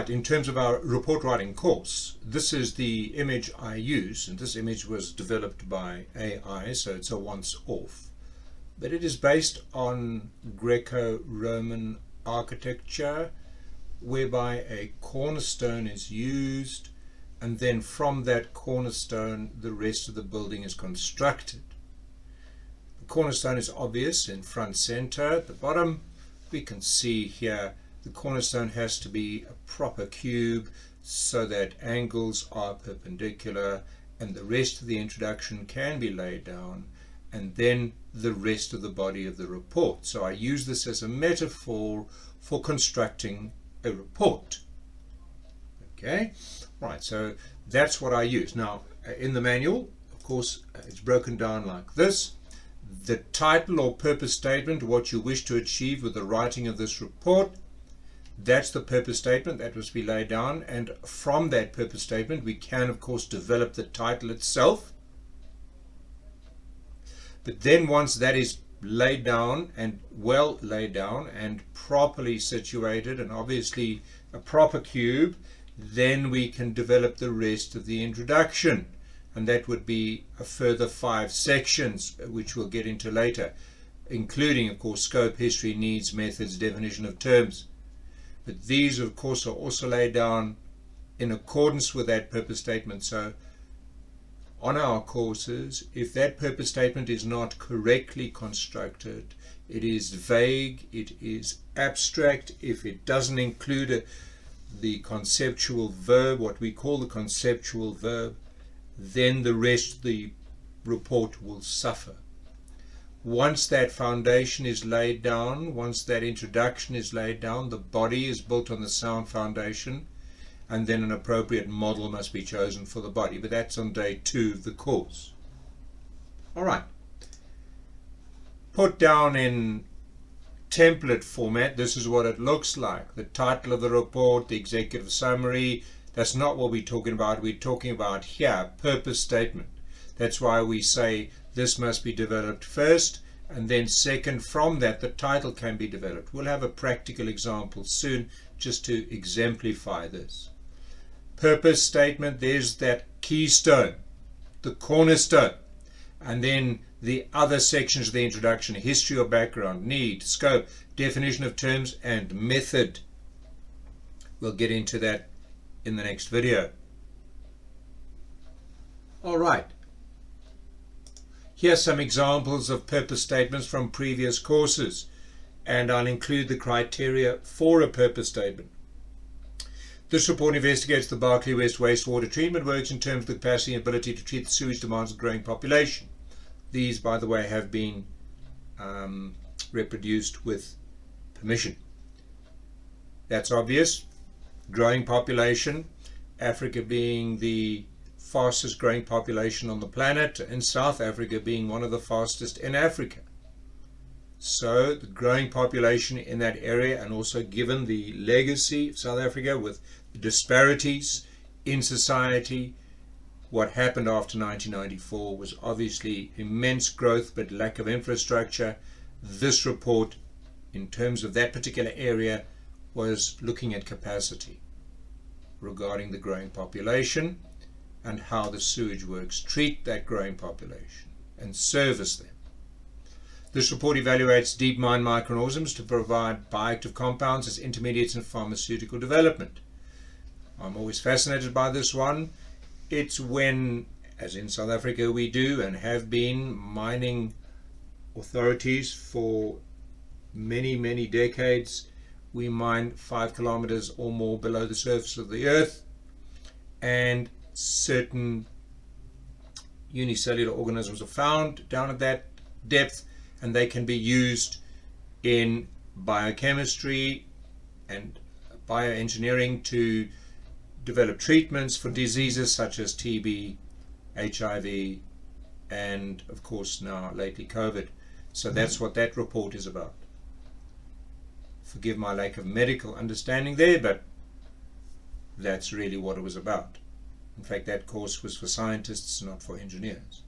Right, in terms of our report writing course, this is the image I use, and this image was developed by AI, so it's a once-off. But it is based on Greco-Roman architecture, whereby a cornerstone is used, and then from that cornerstone the rest of the building is constructed. The cornerstone is obvious in front center. At the bottom we can see here the cornerstone has to be a proper cube so that angles are perpendicular, and the rest of the introduction can be laid down, and then the rest of the body of the report. So I use this as a metaphor for constructing a report. Okay, right, so that's what I use. Now in the manual, of course, it's broken down like this. The title or purpose statement, what you wish to achieve with the writing of this report, that's the purpose statement that must be laid down, and from that purpose statement we can of course develop the title itself. But then once that is laid down, and well laid down and properly situated, and obviously a proper cube, then we can develop the rest of the introduction, and that would be a further 5 sections which we'll get into later, including of course scope, history, needs, methods, definition of terms. But these of course are also laid down in accordance with that purpose statement. So on our courses, if that purpose statement is not correctly constructed, it is vague, it is abstract, if it doesn't include the conceptual verb, what we call the conceptual verb, then the rest of the report will suffer. Once that foundation is laid down, once that introduction is laid down, the body is built on the sound foundation, and then an appropriate model must be chosen for the body. But that's on day 2 of the course. All right. Put down in template format, this is what it looks like. The title of the report, the executive summary. That's not what we're talking about. We're talking about here, purpose statement. That's why we say this must be developed first, and then second, from that the title can be developed. We'll have a practical example soon just to exemplify this. Purpose statement, there's that keystone, the cornerstone, and then the other sections of the introduction: history or background, need, scope, definition of terms, and method. We'll get into that in the next video. All right. Here's some examples of purpose statements from previous courses, and I'll include the criteria for a purpose statement. This report investigates the Berkeley West wastewater treatment works in terms of the capacity and ability to treat the sewage demands of the growing population. These, by the way, have been reproduced with permission. That's obvious. Growing population, Africa being the fastest growing population on the planet, and South Africa being one of the fastest in Africa. So the growing population in that area, and also given the legacy of South Africa with the disparities in society, what happened after 1994 was obviously immense growth but lack of infrastructure. This report, in terms of that particular area, was looking at capacity regarding the growing population, and how the sewage works treat that growing population and service them. This report evaluates deep mine microorganisms to provide bioactive compounds as intermediates in pharmaceutical development. I'm always fascinated by this one. It's when, as in South Africa we do and have been, mining authorities for many decades, we mine 5 kilometers or more below the surface of the earth, and certain unicellular organisms are found down at that depth, and they can be used in biochemistry and bioengineering to develop treatments for diseases such as TB, HIV, and of course now lately COVID. So that's what that report is about. Forgive my lack of medical understanding there, but that's really what it was about. In fact, that course was for scientists, not for engineers.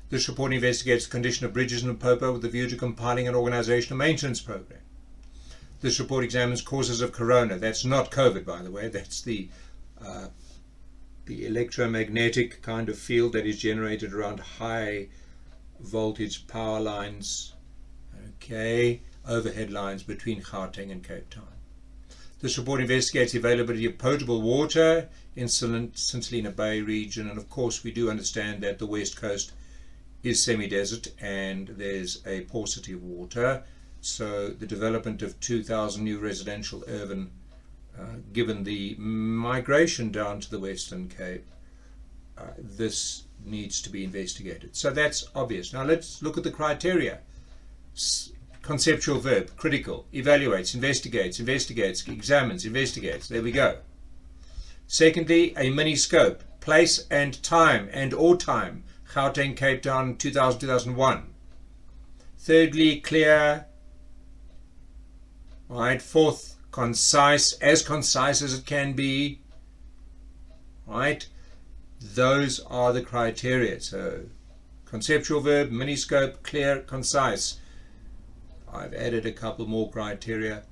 This report investigates the condition of bridges in Limpopo with a view to compiling an organizational maintenance program. This report examines causes of corona. That's not COVID, by the way. That's the electromagnetic kind of field that is generated around high voltage power lines, okay, overhead lines between Gauteng and Cape Town. This report investigates the availability of potable water in St Helena Bay region, and of course we do understand that the west coast is semi-desert and there's a paucity of water, so the development of 2,000 new residential urban, given the migration down to the Western Cape, this needs to be investigated. So that's obvious. Now let's look at the criteria. Conceptual verb, critical, evaluates, investigates, examines, investigates. There we go. Secondly, a mini scope, place and time or time, Gauteng, Cape Town, 2000, 2001. Thirdly, clear. Right. Fourth, concise as it can be. Right. Those are the criteria. So, conceptual verb, mini scope, clear, concise. I've added a couple more criteria.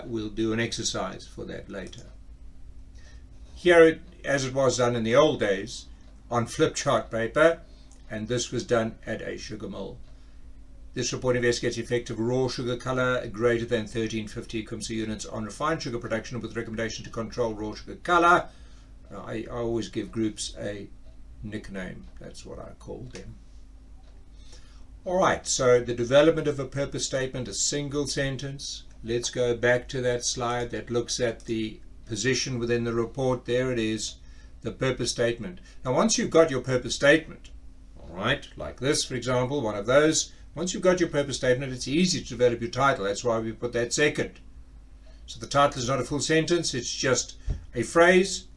We'll do an exercise for that later. Here, as it was done in the old days, on flip chart paper, and this was done at a sugar mill. This report investigates the effect of raw sugar color greater than 1350 Kumsa units on refined sugar production with recommendation to control raw sugar color. I always give groups a nickname. That's what I call them. Alright, so the development of a purpose statement, a single sentence. Let's go back to that slide that looks at the position within the report. There it is, the purpose statement. Now once you've got your purpose statement, alright, like this for example, one of those, once you've got your purpose statement, it's easy to develop your title. That's why we put that second. So the title is not a full sentence, it's just a phrase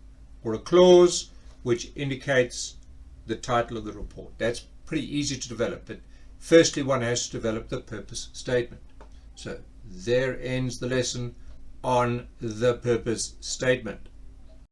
or a clause which indicates the title of the report. That's pretty easy to develop, but firstly one has to develop the purpose statement. So there ends the lesson on the purpose statement.